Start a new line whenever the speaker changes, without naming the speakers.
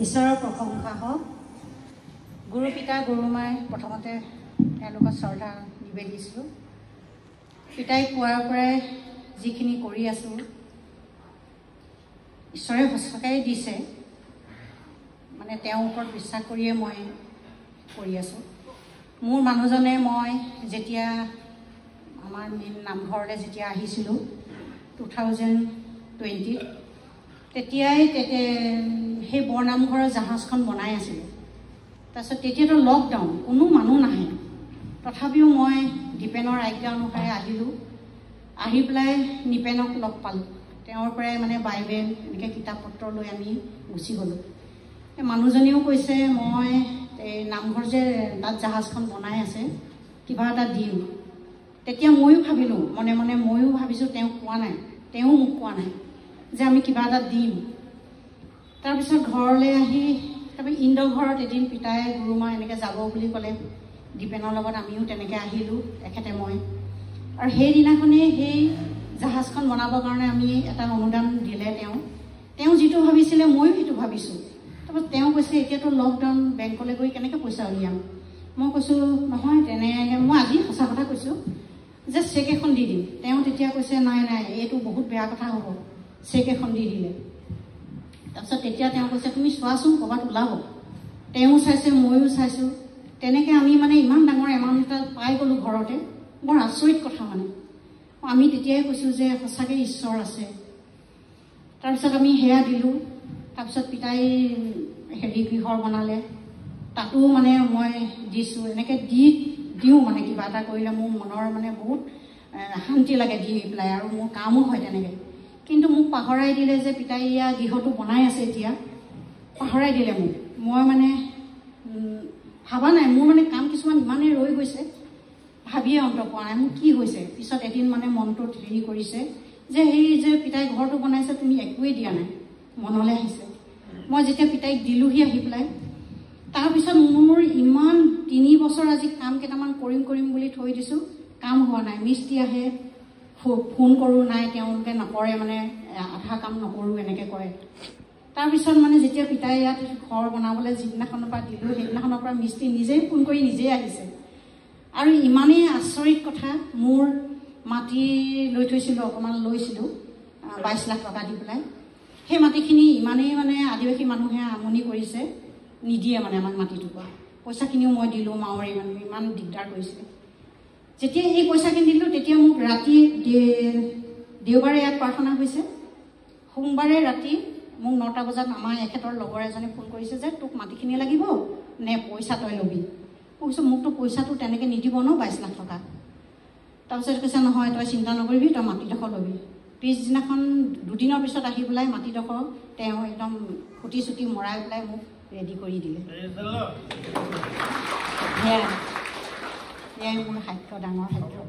ঈশ্বৰৰ প্ৰশংসা হওক। গুৰু পিতা গুৰু মায়ে প্ৰথমতে তেওঁলোকক শ্ৰদ্ধা নিবেদিছিলোঁ। পিতাই কোৱাৰ পৰাই যিখিনি কৰি আছোঁ ঈশ্বৰে সঁচাকৈ দিছে, মানে তেওঁৰ ওপৰত বিশ্বাস কৰিয়ে মই কৰি আছোঁ। মোৰ মানুহজনে মই যেতিয়া আমাৰ মেইন নামঘৰলৈ যেতিয়া আহিছিলোঁ 2020 তেতিয়াই সেই বৰনামঘৰৰ জাহাজখন বনাই আছিলোঁ। তাৰপিছত তেতিয়াতো লকডাউন, কোনো মানুহ নাহে। তথাপিও মই দীপেনৰ আজ্ঞা অনুসাৰে আহিলোঁ। আহি পেলাই নিপেনক লগ পালোঁ। তেওঁৰ পৰাই মানে বাইবেল এনেকৈ কিতাপ পত্ৰ লৈ আমি গুচি গ'লোঁ। এই মানুহজনীও কৈছে মই এই নামঘৰ যে তাত জাহাজখন বনাই আছে কিবা এটা দিম। তেতিয়া ময়ো ভাবিলোঁ মনে মনে, ময়ো ভাবিছোঁ তেওঁক কোৱা নাই, তেওঁ মোক কোৱা নাই যে আমি কিবা এটা দিম। তাৰপিছত ঘৰলৈ আহি তাৰপৰা ইন্দ্ৰ ঘৰত এদিন পিতাই গুৰুমা এনেকৈ যাব বুলি ক'লে। দীপেনৰ লগত আমিও তেনেকৈ আহিলোঁ, এখেতে মই। আৰু সেইদিনাখনেই সেই জাহাজখন বনাবৰ কাৰণে আমি এটা অনুদান দিলে তেওঁ যিটো ভাবিছিলে ময়ো সেইটো ভাবিছোঁ। তাৰপৰা তেওঁ কৈছে এতিয়াতো লকডাউন, বেংকলৈ গৈ কেনেকৈ পইচা উলিয়াম। মই কৈছোঁ নহয় তেনেকৈ, মই আজি সঁচা কথা কৈছোঁ যে চেক এখন দি দিম। তেওঁ তেতিয়া কৈছে নাই নাই, এইটো বহুত বেয়া কথা হ'ব, চেক এখন দি দিলে। তাৰপিছত তেতিয়া তেওঁ কৈছে তুমি চোৱাচোন ক'ৰবাত ওলাব। তেওঁ চাইছে, ময়ো চাইছোঁ। তেনেকৈ আমি মানে ইমান ডাঙৰ এমাউণ্ট এটা পাই গ'লোঁ ঘৰতে। বৰ আচৰিত কথা মানে। আমি তেতিয়াই কৈছোঁ যে সঁচাকৈ ঈশ্বৰ আছে। তাৰপিছত আমি সেয়া দিলোঁ। তাৰপিছত পিতাই গৃহৰ বনালে, তাতো মানে মই দিছোঁ। এনেকৈ দিওঁ মানে কিবা এটা কৰিলে মোৰ মনৰ মানে বহুত শান্তি লাগে দি পেলাই, আৰু মোৰ কামো হয় তেনেকৈ। কিন্তু মোক পাহৰাই দিলে যে পিতাই গৃহটো বনাই আছে এতিয়া, পাহৰাই দিলে মোক। মই মানে ভাবা নাই, মোৰ মানে কাম কিছুমান ইমানেই ৰৈ গৈছে, ভাবিয়ে অন্ত পোৱা নাই মোৰ কি হৈছে। পিছত এদিন মানে মনটোত হেৰি কৰিছে যে যে পিতাই ঘৰটো বনাইছে তুমি একোৱেই দিয়া নাই, মনলৈ আহিছে। মই যেতিয়া পিতাইক দিলোঁহি আহি পেলাই, তাৰপিছত মোৰ ইমান 3 বছৰ আজি কাম কেইটামান কৰিম বুলি থৈ দিছোঁ, কাম হোৱা নাই। মিস্ত্ৰী আহে, ফোন কৰোঁ, নাই তেওঁলোকে নকৰে, মানে আধা কাম নকৰোঁ এনেকৈ কয়। তাৰপিছত মানে যেতিয়া পিতাই ইয়াত ঘৰ বনাবলৈ যিদিনাখনৰ পৰা দিলোঁ, সেইদিনাখনৰ পৰা মিস্ত্ৰী নিজেই ফোন কৰি নিজেই আহিছে। আৰু ইমানেই আচৰিত কথা, মোৰ মাটি লৈ থৈছিলোঁ, অকণমান লৈছিলোঁ 22 লাখ টকা দি পেলাই। সেই মাটিখিনি ইমানেই মানে আদিবাসী মানুহে আমনি কৰিছে, নিদিয়ে মানে আমাক মাটিটুকুৰা। পইচাখিনিও মই দিলোঁ, মাওৰী মানুহে ইমান দিগদাৰ কৰিছে। যেতিয়া এই পইচাখিনি দিলোঁ তেতিয়া মোক ৰাতি, দেওবাৰে ইয়াত প্ৰাৰ্থনা হৈছে, সোমবাৰে ৰাতি মোক 9টা বজাত আমাৰ এখেতৰ লগৰ এজনে ফোন কৰিছে যে তোক মাটিখিনি লাগিব নে পইচা তই ল'বি। মই কৈছোঁ মোকতো পইচাটো তেনেকৈ নিদিব ন 22 লাখ টকা। তাৰপিছত কৈছে নহয় তই চিন্তা নকৰিবি, তই মাটিডোখৰ ল'বি। পিছদিনাখন 2 দিনৰ পিছত আহি পেলাই মাটিডোখৰ তেওঁ একদম খুটি চুটি মৰাই পেলাই মোক ৰেডি কৰি দিলে। সেয়াই মোৰ সাক্ষ্য, ডাঙৰ সাক্ষ্য।